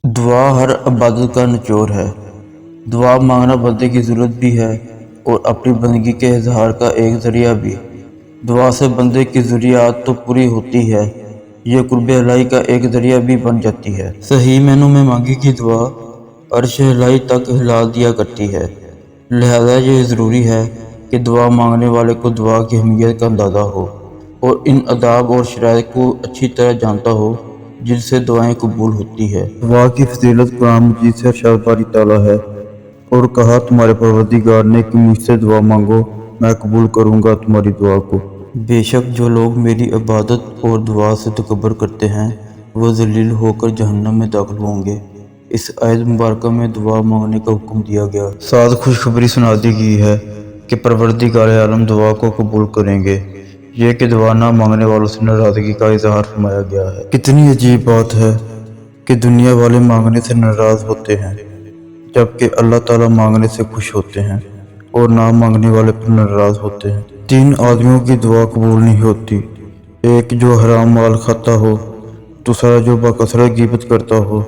दुआ हर इबादत का निचोड़ है। दुआ मांगना बंदे की ज़रूरत भी है और अपनी बंदगी के इजहार का एक ज़रिया भी। दुआ से बंदे की ज़रूरियात तो पूरी होती है, ये कुर्ब इलाही का एक ज़रिया भी बन जाती है। सही मैनों में मांगी की दुआ अर्श इलाही तक हिला दिया करती है। लिहाजा ये ज़रूरी है कि दुआ मांगने वाले को दुआ की अहमियत का अंदाज़ा हो और इन आदाब और शराइत को अच्छी तरह जानता हो जिनसे दुआएं कबूल होती है। दुआ की फजीलत कुरान मजीद से इरशाद बारी ताला है और कहा, तुम्हारे परवरदिगार ने कि मुझसे दुआ मांगो, मैं कबूल करूँगा तुम्हारी दुआ को। बेशक जो लोग मेरी इबादत और दुआ से तकब्बुर करते हैं वो ज़लील होकर जहन्नम में दाखिल होंगे। इस आयत मुबारक में दुआ मांगने का हुक्म दिया गया, साथ खुशखबरी सुना दी गई है कि परवरदिगार आलम दुआ को कबूल करेंगे। ये कि दुआ ना मांगने वालों से नाराज़गी का इजहार फरमाया गया है। कितनी अजीब बात है कि दुनिया वाले मांगने से नाराज़ होते हैं जबकि अल्लाह ताला मांगने से खुश होते हैं और ना मांगने वाले पर नाराज़ होते हैं। 3 आदमियों की दुआ कबूल नहीं होती, एक जो हराम माल खाता हो, दूसरा जो बाकसरत गीबत करता हो,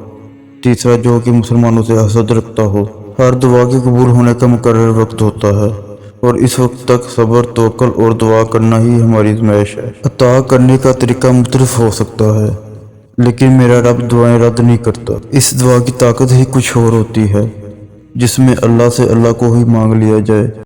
तीसरा जो कि मुसलमानों से हसद रखता हो। हर दुआ के कबूल होने का मुकर्रर वक्त होता है और इस वक्त तक सब्र, तवक्कुल और दुआ करना ही हमारी आज़माइश है। अता करने का तरीका मुख्तलिफ हो सकता है लेकिन मेरा रब दुआएं रद्द नहीं करता। इस दुआ की ताकत ही कुछ और होती है जिसमें अल्लाह से अल्लाह को ही मांग लिया जाए।